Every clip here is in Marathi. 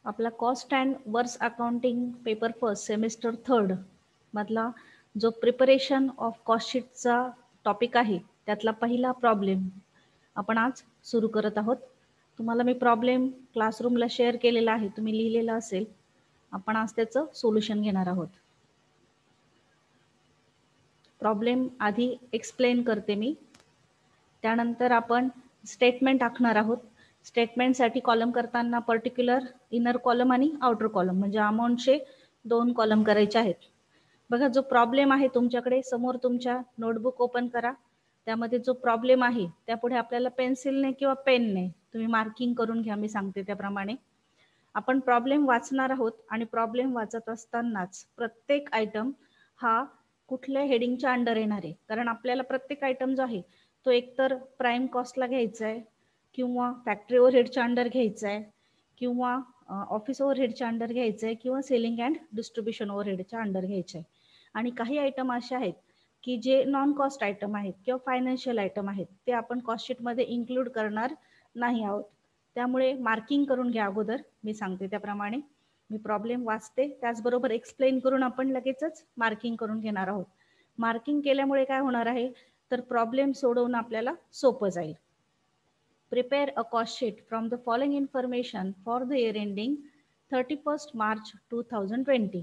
आपला cost and works accounting paper first semester third मधला जो प्रिपरेशन ऑफ कॉस्ट शीटचा टॉपिक आहे त्यातला पहिला प्रॉब्लेम आपण आज सुरू करत आहोत. तुम्हाला मी प्रॉब्लेम क्लासरूमला शेअर केलेला आहे, तुम्ही लिहिलेला असेल. आपण आज त्याचं सोल्युशन घेणार आहोत. प्रॉब्लेम आधी एक्सप्लेन करते मी, त्यानंतर आपण स्टेटमेंट आखणार आहोत. स्टेटमेंटसाठी कॉलम करताना पर्टिक्युलर इनर कॉलम आणि आउटर कॉलम म्हणजे अमाऊंटचे 2 कॉलम करायचे आहेत. बघा, जो प्रॉब्लेम आहे तुमच्याकडे समोर तुमच्या नोटबुक ओपन करा. त्यामध्ये जो प्रॉब्लेम आहे त्यापुढे आपल्याला पेन्सिलने किंवा पेनने तुम्ही मार्किंग करून घ्या. मी सांगते त्याप्रमाणे आपण प्रॉब्लेम वाचणार आहोत आणि प्रॉब्लेम वाचत असतानाच प्रत्येक आयटम हा कुठल्या हेडिंगच्या अंडर येणार आहे. कारण आपल्याला प्रत्येक आयटम जो आहे तो एकतर प्राइम कॉस्टला घ्यायचा आहे किंवा फॅक्टरी ओव्हरहेडच्या अंडर घ्यायचा आहे किंवा ऑफिस ओव्हरहेडच्या अंडर घ्यायचं आहे किंवा सेलिंग अँड डिस्ट्रीब्युशन ओव्हरहेडच्या अंडर घ्यायचे आहे. आणि काही आयटम असे आहेत की जे नॉन कॉस्ट आयटम आहेत किंवा फायनान्शियल आयटम आहेत, ते आपण कॉस्ट शीटमध्ये इन्क्लूड करणार नाही आहोत. त्यामुळे मार्किंग करून घ्या अगोदर. मी सांगते त्याप्रमाणे मी प्रॉब्लेम वाचते, त्याचबरोबर एक्सप्लेन करून आपण लगेचच मार्किंग करून घेणार आहोत. मार्किंग केल्यामुळे काय होणार आहे तर प्रॉब्लेम सोडवणं आपल्याला सोपं जाईल. Prepare a cost sheet from the following information for the year ending 31st March 2020.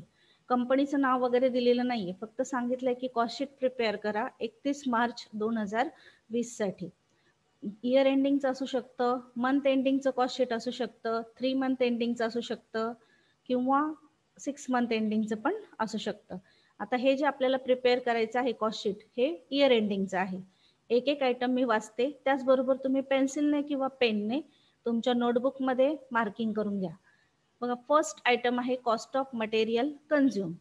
कंपनीचं नाव वगैरे दिलेलं नाहीये, फक्त सांगितलंय की कॉस्ट शीट प्रिपेअर करा 31 मार्च 2020 साठी. इयर एंडिंगचं असू शकतं, मंथ एंडिंगचं कॉस्ट शीट असू शकतं, 3 मंथ एंडिंगचं असू शकतं किंवा 6 मंथ एंडिंगचं पण असू शकतं. आता हे जे आपल्याला प्रिपेअर करायचं आहे कॉस्ट शीट हे इयर एंडिंगचं आहे. एक एक आयटम मी वाचते, त्याचबरोबर तुम्ही पेन्सिलने किंवा पेनने तुमच्या नोटबुकमध्ये मार्किंग करून घ्या. बघा, फर्स्ट आयटम आहे कॉस्ट ऑफ मटेरियल कन्झ्युम.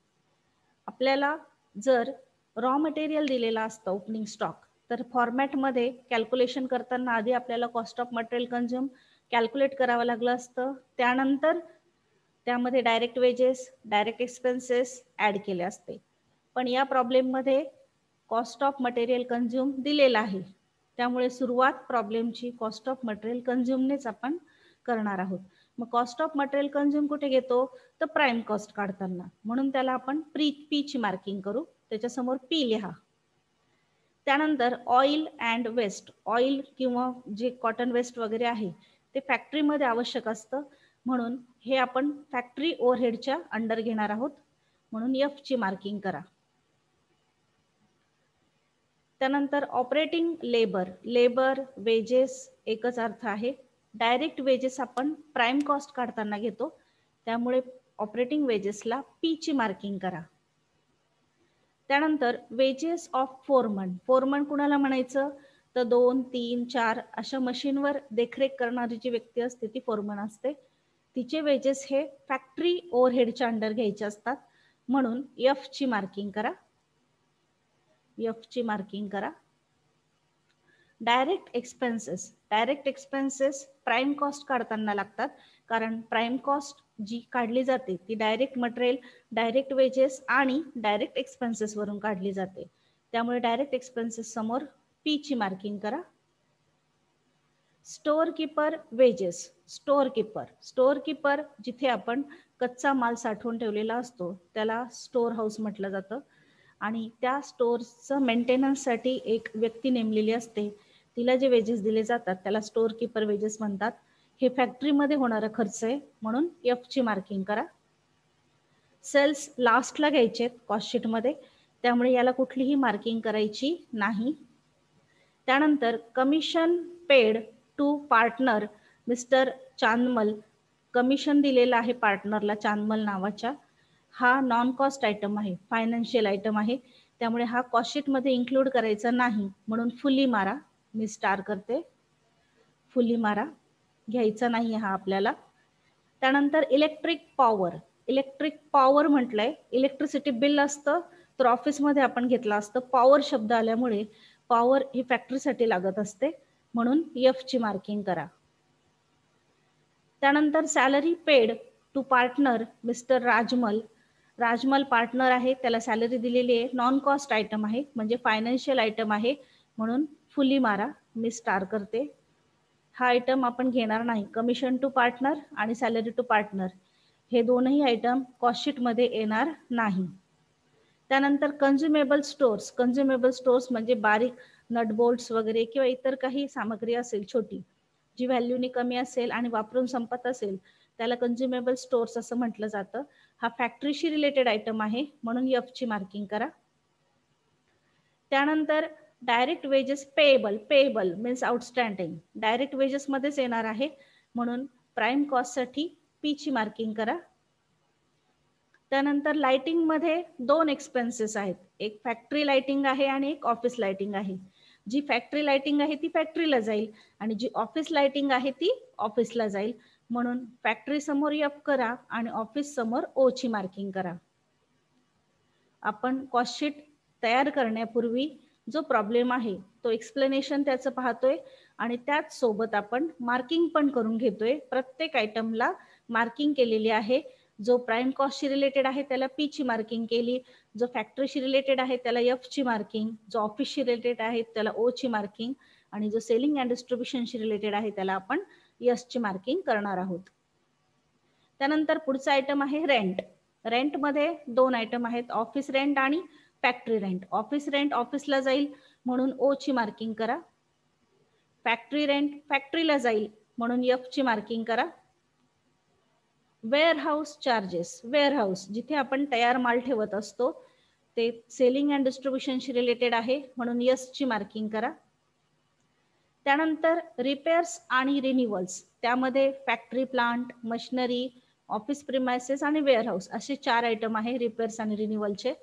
आपल्याला जर रॉ मटेरियल दिलेला असतं ओपनिंग स्टॉक, तर फॉर्मॅटमध्ये कॅल्क्युलेशन करताना आधी आपल्याला cost of material consume calculate करावं लागलं असतं. त्यानंतर त्यामध्ये direct wages, direct expenses add केले असते. पण या प्रॉब्लेममध्ये कॉस्ट ऑफ मटेरियल कन्झ्युम दिलेला आहे, त्यामुळे सुरुवात प्रॉब्लेमची कॉस्ट ऑफ मटेरियल कन्झ्युमनेच आपण करणार आहोत. मग कॉस्ट ऑफ मटेरियल कन्झ्युम कुठे घेतो तर प्राइम कॉस्ट काढताना, म्हणून त्याला आपण पी ची मार्किंग करू. त्याच्यासमोर पी लिहा. त्यानंतर ऑइल अँड वेस्ट, ऑइल किंवा जे कॉटन वेस्ट वगैरे आहे ते फॅक्टरीमध्ये आवश्यक असतं, म्हणून हे आपण फॅक्टरी ओव्हरहेडच्या अंडर घेणार आहोत, म्हणून एफ ची मार्किंग करा. त्यानंतर ऑपरेटिंग लेबर, लेबर वेजेस एकच अर्थ आहे. डायरेक्ट वेजेस आपण प्राइम कॉस्ट काढताना घेतो, त्यामुळे ऑपरेटिंग वेजेसला पी ची मार्किंग करा. त्यानंतर वेजेस ऑफ फोरमन, फोरमन कुणाला म्हणायचं तर 2, 3, 4 अशा मशीनवर देखरेख करणारी जी व्यक्ती असते ती फोरमन असते. तिचे वेजेस हे फॅक्टरी ओव्हरहेडच्या अंडर घ्यायचे असतात, म्हणून एफ ची मार्किंग करा. एफ ची मार्किंग करा. Direct expenses, direct expenses prime cost काढताना लागतात, कारण प्राइम कॉस्ट जी काढली जाते ती डायरेक्ट मटेरियल, डायरेक्ट वेजेस आणि डायरेक्ट एक्सपेन्सेस वरून काढली जाते, त्यामुळे डायरेक्ट एक्सपेन्सेस समोर पी ची मार्किंग करा. Store keeper wedges, store keeper, store keeper जिथे आपण कच्चा माल साठवून ठेवलेला असतो त्याला स्टोअर हाऊस म्हटलं जातं, आणि त्या स्टोअरचं मेंटेनन्ससाठी एक व्यक्ती नेमलेली असते, तिला जे वेजेस दिले जातात त्याला स्टोअर कीपर वेजेस म्हणतात. हे फॅक्टरीमध्ये होणारा खर्च आहे, म्हणून एफ ची मार्किंग करा. सेल्स लास्टला घ्यायचे कॉस्ट शीटमध्ये, त्यामुळे याला कुठलीही मार्किंग करायची नाही. त्यानंतर commission paid to partner mister Chandmal, commission दिलेलं आहे पार्टनरला चांदमल नावाच्या. हा नॉन कॉस्ट आयटम आहे, फायनान्शियल आयटम आहे, त्यामुळे हा कॉस्ट शीटमध्ये इन्क्लूड करायचा नाही, म्हणून फुली मारा. मी स्टार करते, फुली मारा, घ्यायचा नाही हा आपल्याला. त्यानंतर इलेक्ट्रिक पॉवर, इलेक्ट्रिक पॉवर म्हटलंय, इलेक्ट्रिसिटी बिल असतं तर ऑफिसमध्ये आपण घेतलं असतं, पॉवर शब्द आल्यामुळे पॉवर ही फॅक्टरीसाठी लागत असते, म्हणून एफ ची मार्किंग करा. त्यानंतर salary paid to partner mister Rajmal, Rajmal partner आहे, त्याला सॅलरी दिलेली आहे, नॉन कॉस्ट आयटम आहे म्हणजे फायनान्शियल आयटम आहे, म्हणून फुली मारा. मी स्टार करते. हा आयटम आपण घेणार नाही, कमिशन टू पार्टनर आणि सॅलरी टू पार्टनर हे दोनही आयटम कॉस्ट शीट मध्ये येणार नाही. त्यानंतर कन्झ्युमेबल स्टोर्स म्हणजे बारीक नट बोल्ट्स वगैरे किंवा इतर काही सामग्री असेल छोटी जी व्हॅल्यूनी कमी असेल आणि वापरून संपत असेल त्याला कन्झ्युमेबल स्टोर्स असं म्हटलं जातं. हा फॅक्टरीशी रिलेटेड आयटम आहे म्हणून F ची मार्किंग करा. त्यानंतर direct wages payable means outstanding direct wedges मध्येच येणार आहे म्हणून प्राइम कॉस्ट साठी P ची मार्किंग करा. त्यानंतर लाइटिंग मध्ये दोन एक्सपेन्सेस आहेत, एक फॅक्टरी लाइटिंग आहे आणि एक ऑफिस लाइटिंग आहे. जी फॅक्टरी लाइटिंग आहे ती फॅक्टरीला जाईल आणि जी ऑफिस लाइटिंग आहे ती ऑफिसला जाईल म्हणून फॅक्टरी समोर F करा आणि ऑफिस समोर O ची मार्किंग करा. आपण कॉस्ट शीट तयार करण्यापूर्वी जो प्रॉब्लेम आहे तो एक्सप्लेनेशन त्याचं पाहतोय आणि त्याच सोबत आपण मार्किंग पण करून घेतोय. प्रत्येक आयटमला मार्किंग केलेली आहे. जो प्राइम कॉस्टशी रिलेटेड आहे त्याला P ची मार्किंग केली, जो फॅक्टरीशी रिलेटेड आहे त्याला F ची मार्किंग, जो ऑफिसशी रिलेटेड आहे त्याला O ची मार्किंग आणि जो सेलिंग अँड डिस्ट्रीब्युशनशी रिलेटेड आहे त्याला आपण S ची मार्किंग करणार आहोत. त्यानंतर पुढचा आयटम आहे रेंट. रेंटमध्ये दोन आयटम आहेत, ऑफिस रेंट आणि फॅक्टरी रेंट. ऑफिस रेंट ऑफिसला जाईल म्हणून O ची मार्किंग करा. फॅक्टरी रेंट फॅक्टरीला जाईल म्हणून F ची मार्किंग करा. वेअरहाऊस चार्जेस, वेअरहाऊस जिथे आपण तयार माल ठेवत असतो ते सेलिंग अँड डिस्ट्रीब्युशनशी रिलेटेड आहे म्हणून S ची मार्किंग करा. त्यानंतर रिपेअर्स आणि रिन्युअल्स, त्यामध्ये factory plant, machinery, office premises आणि वेअरहाऊस असे 4 आयटम आहे रिपेअर्स आणि रिन्युअलचे.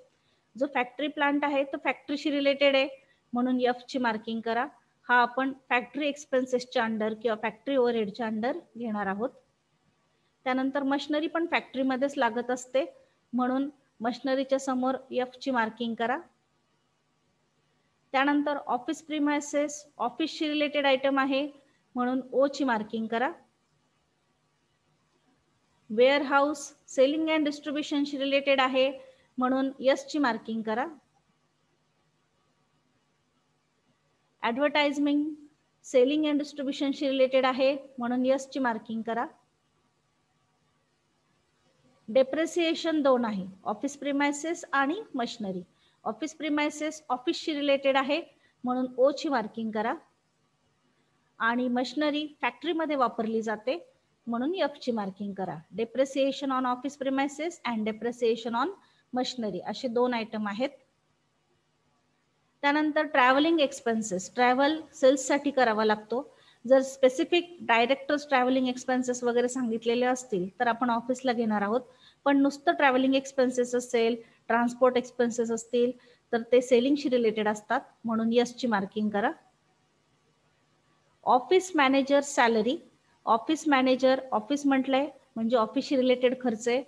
जो फॅक्टरी प्लांट आहे तो फॅक्टरीशी रिलेटेड आहे म्हणून F ची मार्किंग करा. हा आपण फॅक्टरी एक्सपेन्सेसच्या अंडर किंवा फॅक्टरी ओव्हरहेडच्या अंडर घेणार आहोत. त्यानंतर मशिनरी पण फॅक्टरीमध्येच लागत असते म्हणून मशिनरीच्या समोर F ची मार्किंग करा. त्यानंतर ऑफिस प्रिमायसेस ऑफिसशी रिलेटेड आयटम आहे म्हणून O ची मार्किंग करा. वेअरहाऊस सेलिंग अँड डिस्ट्रीब्युशनशी रिलेटेड आहे म्हणून S ची मार्किंग करा. ॲडव्हर्टाइजमेंट सेलिंग अँड डिस्ट्रीब्युशनशी रिलेटेड आहे म्हणून S ची मार्किंग करा. डेप्रिसिएशन दोन आहे, ऑफिस प्रिमायसेस आणि मशिनरी. ऑफिस प्रिमायसेस ऑफिसशी रिलेटेड आहे म्हणून O ची मार्किंग करा आणि मशिनरी फॅक्टरीमध्ये वापरली जाते म्हणून F ची मार्किंग करा. Depreciation on office premises and depreciation on machinery असे दोन आयटम आहेत. त्यानंतर ट्रॅव्हलिंग एक्सपेन्सेस, ट्रॅव्हल सेल्ससाठी करावा लागतो. जर स्पेसिफिक डायरेक्टर्स ट्रॅव्हलिंग एक्सपेन्सेस वगैरे सांगितलेले असतील तर आपण ऑफिसला घेणार आहोत, पण नुसतं ट्रॅव्हलिंग एक्सपेन्सेस असेल, ट्रान्सपोर्ट एक्सपेन्सेस असतील तर ते सेलिंगशी रिलेटेड असतात म्हणून S ची मार्किंग करा. Office manager salary, office manager office म्हटलंय म्हणजे ऑफिसशी रिलेटेड खर्च आहे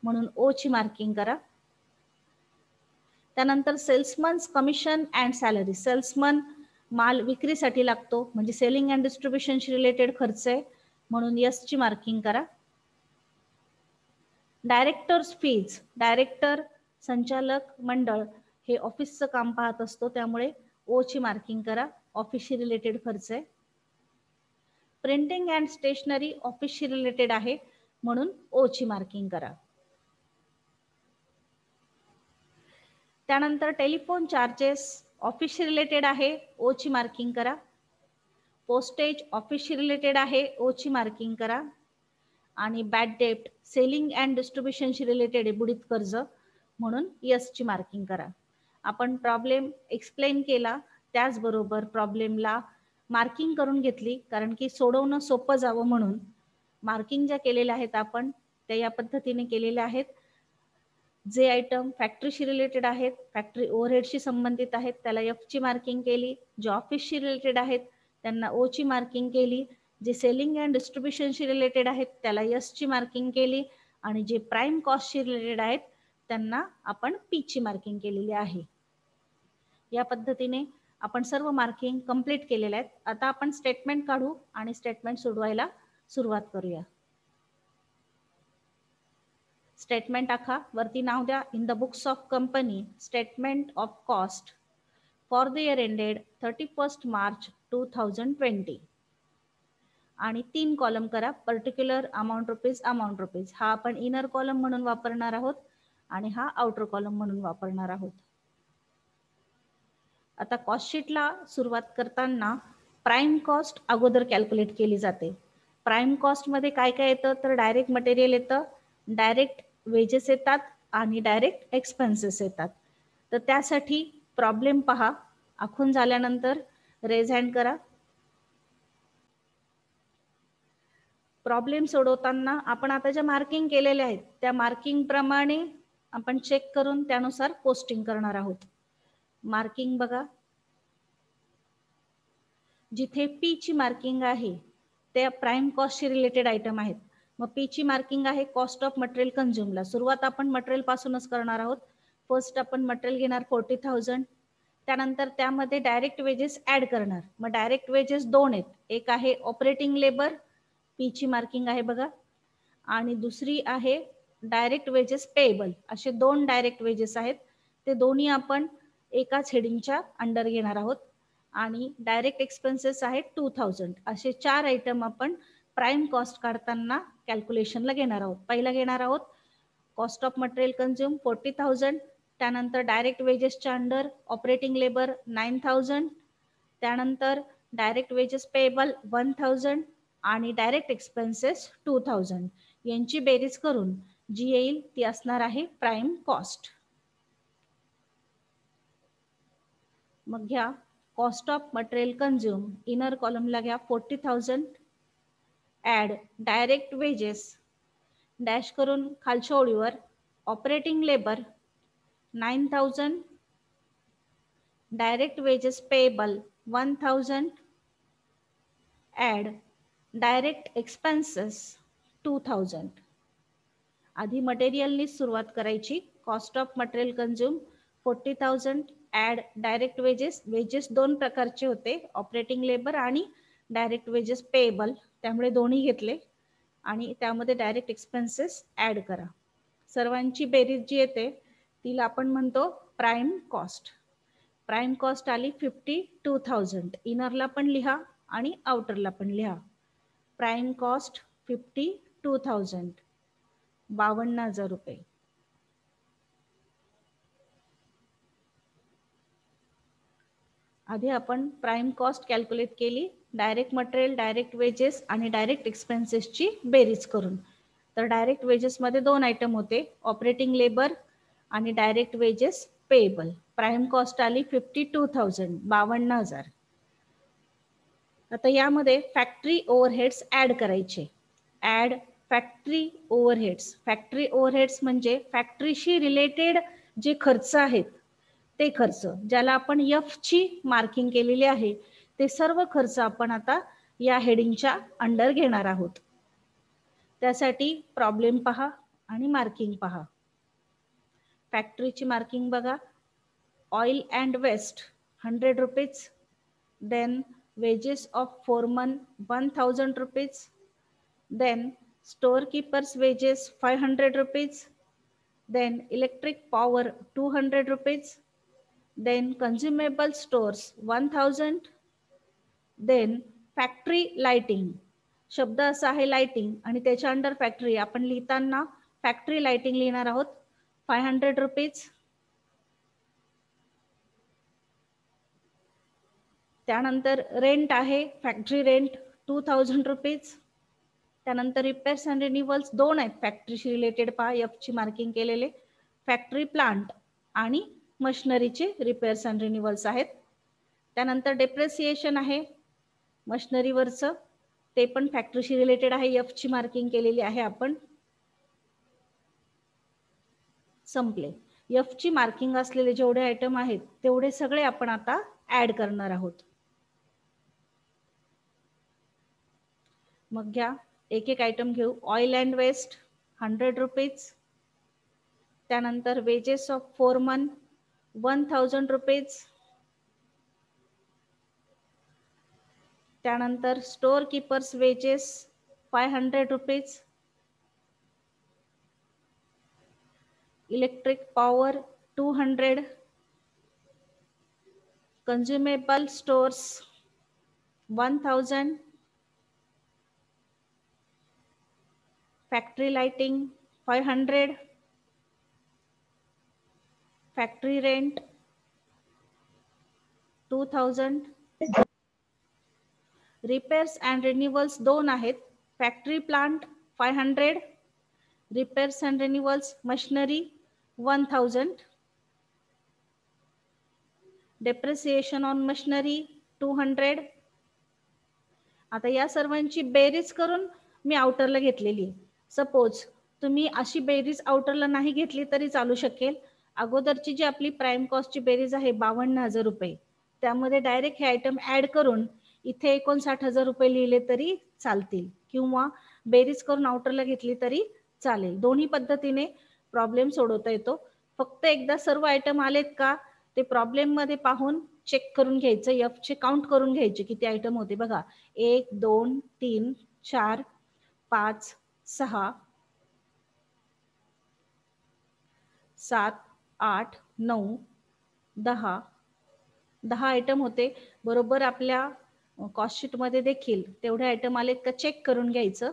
म्हणून O ची मार्किंग करा. त्यानंतर सेल्समन्स कमिशन अँड सॅलरी, सेल्समन माल विक्रीसाठी लागतो म्हणजे सेलिंग अँड डिस्ट्रीब्युशनशी रिलेटेड खर्च आहे म्हणून S ची मार्किंग करा. डायरेक्टर्स फीज, डायरेक्टर संचालक मंडळ हे ऑफिसचं काम पाहत असतो त्यामुळे O ची मार्किंग करा, ऑफिसशी रिलेटेड खर्च आहे. प्रिंटिंग अँड स्टेशनरी ऑफिसशी रिलेटेड आहे म्हणून O ची मार्किंग करा. त्यानंतर टेलिफोन चार्जेस ऑफिसशी रिलेटेड आहे, O ची मार्किंग करा. पोस्टेज ऑफिसशी रिलेटेड आहे, O ची मार्किंग करा. आणि बॅड डेप्ट सेलिंग अँड डिस्ट्रीब्युशनशी रिलेटेड आहे, बुडीत कर्ज म्हणून S ची मार्किंग करा. आपण प्रॉब्लेम एक्सप्लेन केला त्याचबरोबर प्रॉब्लेमला मार्किंग करून घेतली कारण की सोडवणं सोपं जावं म्हणून. मार्किंग ज्या केलेल्या आहेत आपण त्या या पद्धतीने केलेल्या आहेत. जे आयटम फॅक्टरीशी रिलेटेड आहेत, फॅक्टरी ओव्हरहेडशी संबंधित आहेत त्याला F ची मार्किंग केली, जे ऑफिसशी रिलेटेड आहेत त्यांना O ची मार्किंग केली, जे सेलिंग अँड डिस्ट्रीब्युशनशी रिलेटेड आहेत त्याला S ची मार्किंग केली आणि जे प्राइम कॉस्टशी रिलेटेड आहेत त्यांना आपण P ची मार्किंग केलेली आहे. या पद्धतीने आपण सर्व मार्किंग कंप्लीट केलेले आहेत. आता आपण स्टेटमेंट काढू आणि स्टेटमेंट सोडवायला सुरुवात करूया. स्टेटमेंट आखा, वरती नाव द्या in the books of company statement of cost for the year ended 31st March 2020. आणि 3 कॉलम करा, particular, amount rupees, amount rupees. हा आपण इनर कॉलम म्हणून वापरणार आहोत आणि हा आउटर कॉलम म्हणून वापरणार आहोत. आता कॉस्ट शीटला सुरुवात करताना प्राइम कॉस्ट अगोदर कॅल्क्युलेट केली जाते. प्राइम कॉस्ट मध्ये काय काय येतं, तर डायरेक्ट मटेरियल येतं, डायरेक्ट वेजेस येतात आणि डायरेक्ट एक्सपेन्सेस येतात. तर त्यासाठी प्रॉब्लेम पहा, आखून झाल्यानंतर रेज हँड करा. प्रॉब्लेम सोडवताना आपण आता ज्या मार्किंग केलेल्या आहेत त्या मार्किंग प्रमाणे आपण चेक करून त्यानुसार पोस्टिंग करणार आहोत. मार्किंग बघा, जिथे पी ची मार्किंग आहे त्या प्राइम कॉस्टशी रिलेटेड आयटम आहेत. मग पी ची मार्किंग आहे कॉस्ट ऑफ मटेरियल कन्झ्युमला. सुरुवात आपण मटेरियल पासूनच करणार आहोत. फर्स्ट आपण मटेरियल घेणार 40,000, त्यानंतर त्यामध्ये डायरेक्ट वेजेस ऍड करणार. मग डायरेक्ट वेजेस दोन आहेत, एक आहे ऑपरेटिंग लेबर, पी ची मार्किंग आहे बघा, आणि दुसरी आहे डायरेक्ट वेजेस पेएबल. असे दोन डायरेक्ट वेजेस आहेत, ते दोन्ही आपण एकाच हेडिंगच्या अंडर घेणार आहोत. आणि डायरेक्ट एक्सपेन्सेस आहेत 2,000. असे 4 आयटम आपण प्राइम कॉस्ट काढताना कॅल्क्युलेशनला घेणार आहोत. पहिला घेणार आहोत कॉस्ट ऑफ मटेरियल कन्झ्युम 40,000, त्यानंतर डायरेक्ट वेजेसच्या अंडर ऑपरेटिंग लेबर 9,000, त्यानंतर डायरेक्ट वेजेस पेएबल 1,000 आणि डायरेक्ट एक्सपेन्सेस 2,000. यांची बेरीज करून जी येईल ती असणार आहे प्राइम कॉस्ट. मग घ्या cost of material consume, inner कॉलमला घ्या 40,000, ऍड डायरेक्ट वेजेस, डॅश करून खालच्या ओळीवर operating labour 9,000, direct wages payable 1,000, add direct expenses 2,000. आधी मटेरियलनी सुरुवात करायची. Cost of material consume 40,000, add direct wages. Wages दोन प्रकारचे होते, ऑपरेटिंग लेबर आणि डायरेक्ट वेजेस पेएबल, त्यामुळे दोन्ही घेतले. आणि त्यामध्ये डायरेक्ट एक्सपेन्सेस ऍड करा. सर्वांची बेरीज जी येते तिला आपण म्हणतो प्राइम कॉस्ट. प्राइम कॉस्ट आली 52,000. इनरला पण लिहा आणि आउटरला पण लिहा. प्राइम कॉस्ट 52,000, 52,000 रुपये. आधी आपण प्राइम कॉस्ट कॅल्क्युलेट केली, डायरेक्ट मटेरियल, डायरेक्ट वेजेस आणि डायरेक्ट एक्सपेन्सेसची बेरीज करून. तर डायरेक्ट वेजेसमध्ये दोन आयटम होते, ऑपरेटिंग लेबर आणि direct wages payable. Prime cost आली 52,000, 52,000. आता यामध्ये फॅक्टरी ओव्हरहेड्स ऍड करायचे. Add factory overheads. Factory overheads म्हणजे फॅक्टरीशी रिलेटेड जे खर्च आहेत ते खर्च, ज्याला आपण एफ ची मार्किंग केलेली आहे, ते सर्व खर्च आपण आता या हेडिंगच्या अंडर घेणार आहोत. त्यासाठी प्रॉब्लेम पहा आणि मार्किंग पहा. फॅक्टरीची मार्किंग बघा, oil and waste 100 rupees, then wages of foreman 1,000 rupees, then storekeeper's wages 500 rupees, then electric power 200 rupees, then consumable stores 1,000, then factory lighting. शब्द असा आहे लाइटिंग आणि त्याच्या अंडर फॅक्टरी, आपण लिहिताना फॅक्टरी लाइटिंग लिहिणार आहोत 500 रुपीज. त्यानंतर रेंट आहे फॅक्टरी रेंट 2,000 रुपीज. त्यानंतर रिपेअर्स अँड रिन्युअल्स दोन आहेत फॅक्टरीशी रिलेटेड, पहा एफ ची मार्किंग केलेले, फॅक्टरी प्लांट आणि मशिनरीचे रिपेअर्स अँड रिन्युअल्स आहेत. त्यानंतर डेप्रिसिएशन आहे मशिनरीवरचं, ते पण फॅक्टरीशी रिलेटेड आहे, एफ ची मार्किंग केलेली आहे आपण. संपले. एफ ची मार्किंग असलेले जेवढे आयटम आहेत तेवढे सगळे आपण आता ऍड करणार आहोत. मग घ्या एक एक आयटम घेऊ. ऑइल अँड वेस्ट 100 रुपीज, त्यानंतर वेजेस ऑफ फोरमन 1,000 रुपीज, त्यानंतर store keepers wages 500 rupees, electric power 200, consumable stores 1,000, factory lighting 500, factory rent 2000, repairs and renewals 2 आहेत, factory plant 500, repairs and renewals machinery 1000, depreciation on machinery 200. आता या सर्वांची बेरीज करून मी आउटरला घेतलेली आहे. सपोज तुम्ही अशी बेरीज आउटरला नाही घेतली तरी चालू शकेल. अगोदरची जी आपली प्राइम कॉस्टची बेरीज आहे 52,000 रुपये, त्यामध्ये डायरेक्ट हे आयटम ऍड करून इथे 59,000 रुपये लिहिले तरी चालतील, किंवा बेरीज करून आउटरला घेतली तरी चालेल. दोन्ही पद्धतीने प्रॉब्लेम सोडवता येतो. फक्त एकदा सर्व आयटम आलेत का ते प्रॉब्लेम मध्ये पाहून चेक करून घ्यायचं, एफ चे काउंट करून घ्यायचे किती आयटम होते. बघा 1 2 3 4 5 6 7 8 9 10 आयटम होते. बरोबर आपल्या कॉस्ट शीट मध्ये देखील तेवढे आयटम आलेत का चेक करून घ्यायचं.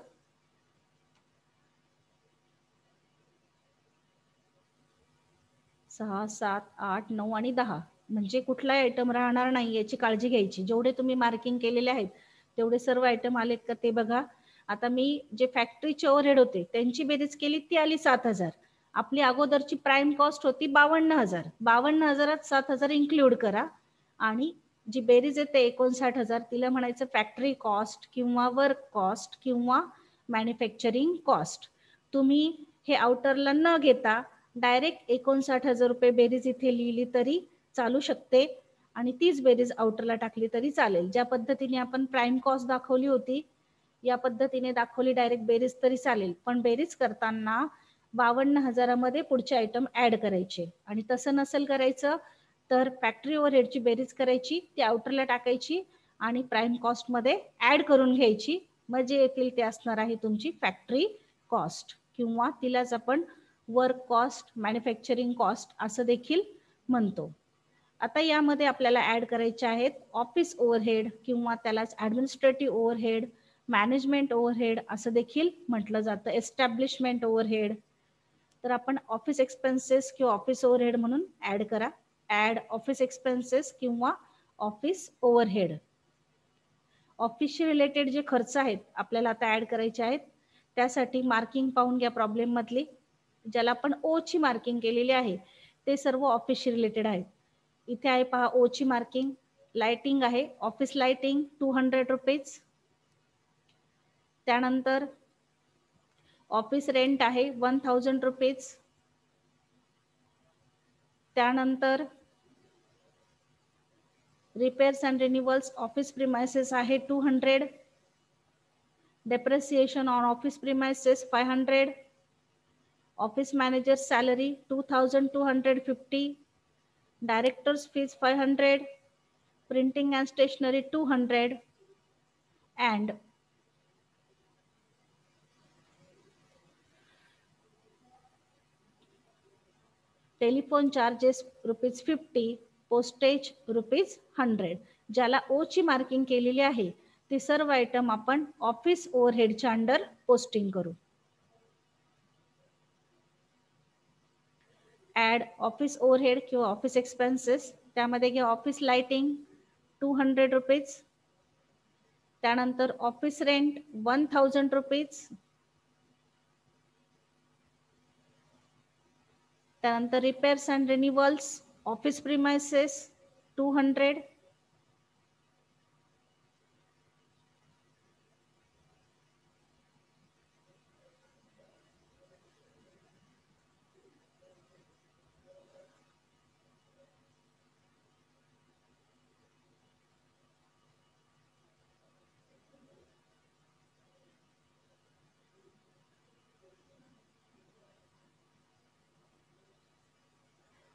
सहा 7 8 9 आणि 10 म्हणजे कुठलाही आयटम राहणार नाही याची काळजी घ्यायची. जेवढे तुम्ही मार्किंग केलेले आहेत तेवढे सर्व आयटम आलेत का ते बघा. आता मी जे फॅक्टरीचे ओव्हरहेड होते त्यांची बेरीज केली, ती आली 7,000. आपली अगोदरची प्राइम कॉस्ट होती 52,000. 52,000त 7,000 इन्क्लूड करा आणि जी बेरीज येते 59,000 तिला म्हणायचं फॅक्टरी कॉस्ट किंवा वर्क कॉस्ट किंवा मॅन्युफॅक्चरिंग कॉस्ट. तुम्ही हे आउटरला न घेता डायरेक्ट 59,000 रुपये बेरीज इथे लिहिली तरी चालू शकते आणि तीच बेरीज आउटरला टाकली तरी चालेल. ज्या पद्धतीने आपण प्राइम कॉस्ट दाखवली होती या पद्धतीने दाखवली डायरेक्ट बेरीज तरी चालेल, पण बेरीज करताना 52,000 मध्ये पुढचे आयटम ऍड करायचे. आणि तसं नसेल करायचं तर फॅक्टरी ओव्हरहेडची बेरीज करायची, ती आउटरला टाकायची आणि प्राइम कॉस्ट मध्ये ऍड करून घ्यायची. मग जे येतील ते असणार आहे तुमची फॅक्टरी कॉस्ट, किंवा तिलाच आपण वर्क कॉस्ट, मॅन्युफॅक्चरिंग कॉस्ट असं देखील म्हणतो. आता यामध्ये आपल्याला ऍड करायचे आहेत ऑफिस ओव्हरहेड किंवा त्यालाच ऍडमिनिस्ट्रेटिव्ह ओव्हरहेड, मॅनेजमेंट ओव्हरहेड असं देखील म्हटलं जातं, एस्टॅब्लिशमेंट ओव्हरहेड. तर आपण ऑफिस एक्सपेन्सेस किंवा ऑफिस ओव्हरहेड म्हणून ऍड करा. ऍड ऑफिस एक्सपेन्सेस किंवा ऑफिस ओव्हरहेड. ऑफिसशी रिलेटेड जे खर्च आहेत आपल्याला आता ऍड करायचे आहेत. त्यासाठी मार्किंग पाहून घ्या प्रॉब्लेम मधली. ज्याला आपण ओ ची मार्किंग केलेली आहे ते सर्व ऑफिसशी रिलेटेड आहेत. इथे आहे पहा ओ ची मार्किंग. लाइटिंग आहे, ऑफिस लाइटिंग 200 रुपीज. त्यानंतर ऑफिस रेंट आहे 1000 रुपीज. त्यानंतर repairs and renewals office premises आहे 200. Depreciation on office premises 500. Office manager salary 2250. Directors fees 500. Printing and stationery 200. and telephone charges ₹50. Postage ₹100. ज्याला ओ ची मार्किंग केलेली आहे ते सर्व आयटम आपण ऑफिस ओव्हरहेडच्या अंडर पोस्टिंग करू. ऍड ऑफिस ओव्हरहेड किंवा ऑफिस एक्सपेन्सेस. त्यामध्ये घ्या ऑफिस लाइटिंग 200 रुपीज. त्यानंतर ऑफिस रेंट 1000 रुपीज. त्यानंतर repairs and renewals office premises 200.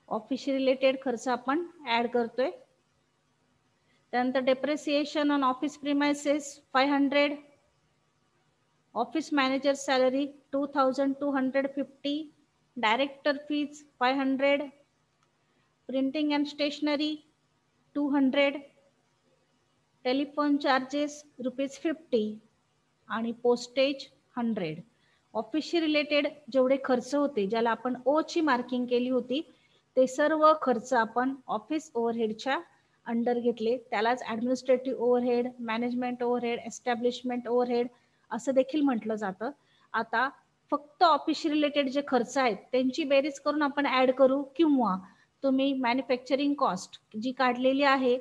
ऑफिसशी रिलेटेड खर्च आपण ऍड करतोय. त्यानंतर depreciation on office premises 500. Office manager salary 2250. Director fees 500. Printing and stationery 200. Telephone charges ₹50 आणि पोस्टेज 100. ऑफिसशी रिलेटेड जेवढे खर्च होते, ज्याला आपण ओ ची मार्किंग केली होती, ते सर्व खर्च आपण ऑफिस ओव्हरहेडच्या अंडर घेतले. त्यालाच administrative overhead, management overhead, establishment overhead असं देखील म्हटलं जातं. आता फक्त ऑफिसशी रिलेटेड जे खर्च आहेत त्यांची बेरीज करून आपण ऍड करू, किंवा तुम्ही मॅन्युफॅक्चरिंग कॉस्ट जी काढलेली आहे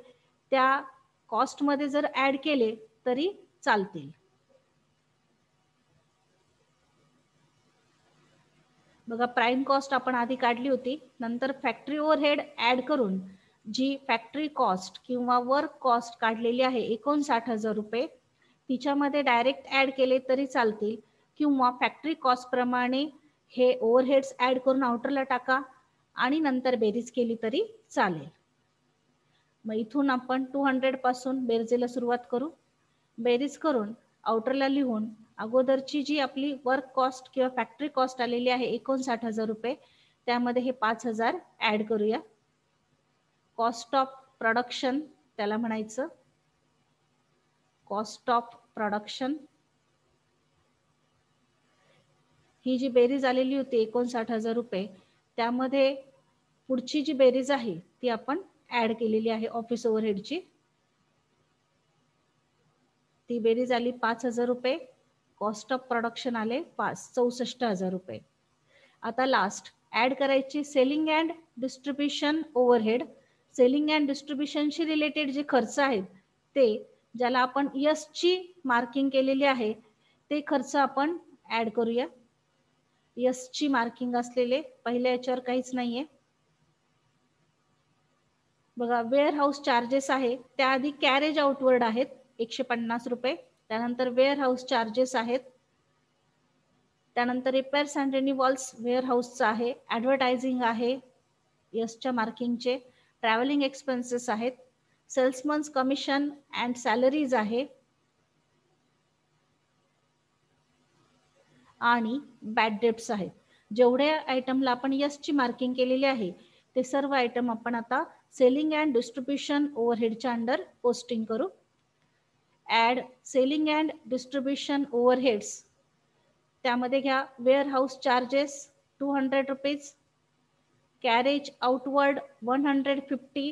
त्या कॉस्टमध्ये जर ऍड केले तरी चालतील. बघा, प्राइम कॉस्ट आपण आधी काढली होती, नंतर फॅक्टरी ओव्हरहेड ऍड करून जी फॅक्टरी कॉस्ट किंवा वर्क कॉस्ट काढलेली आहे 59,000 रुपये, तिच्यामध्ये डायरेक्ट ऍड केले तरी चालतील, किंवा फॅक्टरी कॉस्ट प्रमाणे हे ओव्हरहेड्स ऍड करून आउटरला टाका आणि नंतर बेरीज केली तरी चालेल. मग इथून आपण 200 पासून बेरजेला सुरुवात करू. बेरीज करून आउटरला लिहून अगोदरची जी आपली वर्क कॉस्ट किंवा फॅक्टरी कॉस्ट आलेली आहे 59,000 रुपये, त्यामध्ये हे 5,000 ऍड करूया. कॉस्ट ऑफ प्रोडक्शन त्याला म्हणायचं, कॉस्ट ऑफ प्रोडक्शन. ही जी बेरीज आलेली होती 59,000 रुपये, त्यामध्ये पुढची जी बेरीज आहे ती आपण ऍड केलेली आहे ऑफिस ओव्हरहेडची. ती बेरीज आली 5,000 रुपये. कॉस्ट ऑफ प्रोडक्शन आले 64,000 रुपये. आता लास्ट ऍड करायची selling and distribution overhead. Selling and डिस्ट्रीब्युशनशी रिलेटेड जे खर्च आहेत ते, ज्याला आपण यस ची मार्किंग केलेली आहे, ते खर्च आपण ऍड करूया. यस ची मार्किंग असलेले पहिल्या याच्यावर काहीच नाहीये. बघा, वेअर हाऊस चार्जेस आहे, त्याआधी कॅरेज आउटवर्ड आहेत 150 रुपये, त्यानंतर वेअर हाऊस चार्जेस आहेत, त्यानंतर रिपेअर्स अँड रिन्युअल्स वेअर हाऊसचं आहे, ऍडव्हर्टायझिंग आहे यसच्या मार्किंगचे, ट्रॅव्हलिंग एक्सपेन्सेस आहेत, सेल्समन्स कमिशन अँड सॅलरीज आहे, आणि बॅड डेट्स आहेत. जेवढे आयटमला आपण यसची मार्किंग केलेली आहे ते सर्व आयटम आपण आता सेलिंग अँड डिस्ट्रीब्युशन ओव्हरहेडच्या अंडर पोस्टिंग करू. Add selling and distribution overheads, त्यामध्ये घ्या warehouse charges 200 rupees, carriage outward 150,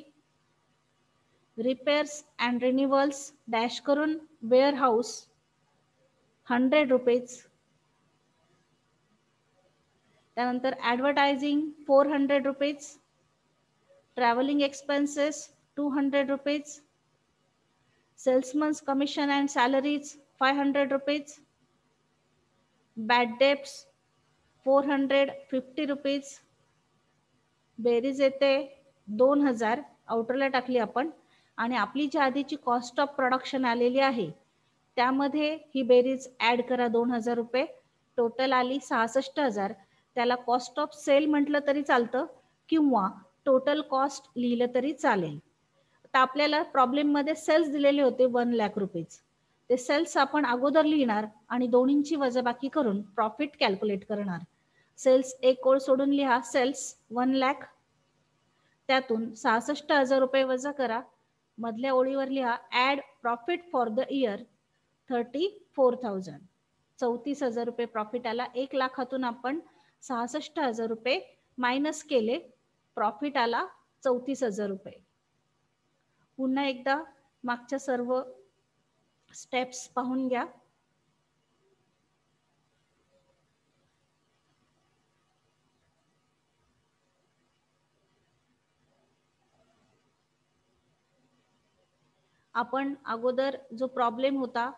repairs and renewals dash करून वेअर हाऊस 100 रुपीज, त्यानंतर advertising 400 rupees, travelling expenses 200 rupees, salesmen's commission and salaries 500 rupees, bad debts 450 rupees, बेरीज येते 2000, आउटरला टाकली आपण, आणि आपली जी आधीची कॉस्ट ऑफ प्रोडक्शन आलेली आहे त्यामध्ये ही बेरीज ऍड करा 2000 रुपये, टोटल आली 66,000. त्याला कॉस्ट ऑफ सेल म्हटलं तरी चालतं, किंवा टोटल कॉस्ट लिहिलं तरी चालेल. आता आपल्याला प्रॉब्लेम मध्ये सेल्स दिलेले होते 1 लाख रुपीज, ते सेल्स आपण अगोदर लिहिणार आणि दोन्हींची वजाबाकी करून प्रॉफिट कॅल्क्युलेट करणार. सेल्स एक ओळ सोडून लिहा, सेल्स 1 लाख, त्यातून 66,000 रुपये वजा करा, मधल्या ओळीवर लिहा add profit for the year 34,000, 34,000 रुपये प्रॉफिट आला. 1 लाखातून आपण 66,000 रुपये मायनस केले, प्रॉफिट आला 34,000 रुपये. पुन्हा एकदा मागच्या सर्व स्टेप्स पाहून घ्या. आपण अगोदर जो प्रॉब्लेम होता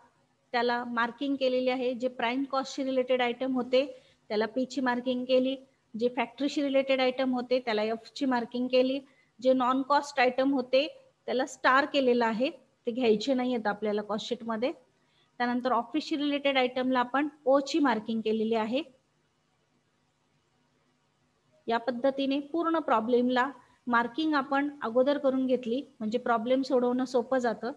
त्याला मार्किंग केलेली आहे. जे प्राइम कॉस्टशी रिलेटेड आयटम होते त्याला पी ची मार्किंग केली, जे फॅक्टरीशी रिलेटेड आयटम होते त्याला एफ ची मार्किंग केली, जे नॉन कॉस्ट आयटम होते त्याला स्टार केलेला आहे, ते घ्यायचे नाही आहेत आपल्याला कॉस्ट शीट मध्ये. त्यानंतर ऑफिसशी रिलेटेड आयटमला आपण ओ ची मार्किंग केलेली आहे. या पद्धतीने पूर्ण प्रॉब्लेमला मार्किंग आपण अगोदर करून घेतली म्हणजे प्रॉब्लेम सोडवणं सोपं जातं.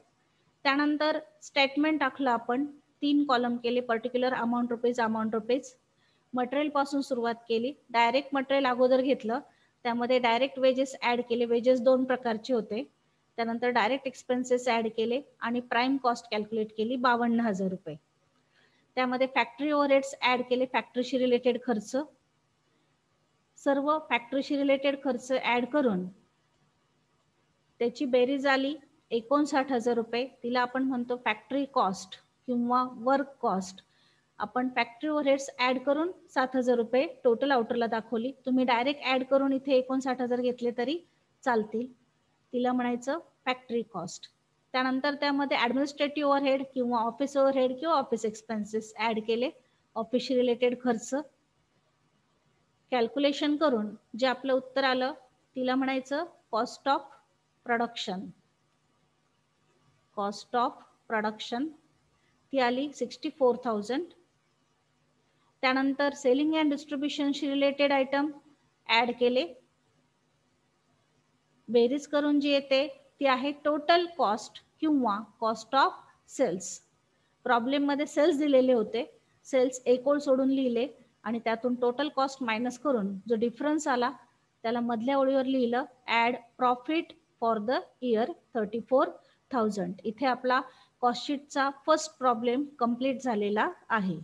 त्यानंतर स्टेटमेंट टाकलं आपण, 3 कॉलम केले, पर्टिक्युलर अमाऊंट रुपीज. मटेरियल पासून सुरुवात केली, डायरेक्ट मटेरियल अगोदर घेतलं, त्यामध्ये डायरेक्ट वेजेस ऍड केले, वेजेस 2 प्रकारचे होते. त्यानंतर डायरेक्ट एक्सपेन्सेस ऍड केले आणि प्राइम कॉस्ट कॅल्क्युलेट केली 52,000 रुपये. त्यामध्ये फॅक्टरी ओव्हरहेड्स ऍड केले, फॅक्टरीशी रिलेटेड खर्च, सर्व फॅक्टरीशी रिलेटेड खर्च ऍड करून त्याची बेरीज आली 59,000 रुपये. तिला आपण म्हणतो फॅक्टरी कॉस्ट किंवा वर्क कॉस्ट. आपण फॅक्टरी ओव्हरहेड्स ऍड करून 7,000 रुपये टोटल आउटरला दाखवली. तुम्ही डायरेक्ट ऍड करून इथे 59,000 घेतले तरी चालतील. तिला म्हणायचं फॅक्टरी कॉस्ट. त्यानंतर त्यामध्ये ऍडमिनिस्ट्रेटिव्ह ओव्हरहेड किंवा ऑफिस ओव्हरहेड किंवा ऑफिस एक्सपेन्सेस ऍड केले, ऑफिसशी रिलेटेड खर्च कॅल्क्युलेशन करून जे आपलं उत्तर आलं तिला म्हणायचं cost of production. Cost of production ती आली 64,000. त्यानंतर सेलिंग अँड डिस्ट्रीब्युशनशी रिलेटेड आयटम ऍड केले, बेरीज करून जी येते ती आहे टोटल कॉस्ट किंवा कॉस्ट ऑफ सेल्स. प्रॉब्लेम मध्ये सेल्स दिलेले होते, सेल्स एक ओळ सोडून लिहिले आणि त्यातून टोटल कॉस्ट मायनस करून जो डिफरन्स आला त्याला मधल्या ओळीवर लिहिलं add profit for the year 34,000. इथे आपला कॉस्ट शीटचा फर्स्ट प्रॉब्लेम कंप्लीट झालेला आहे.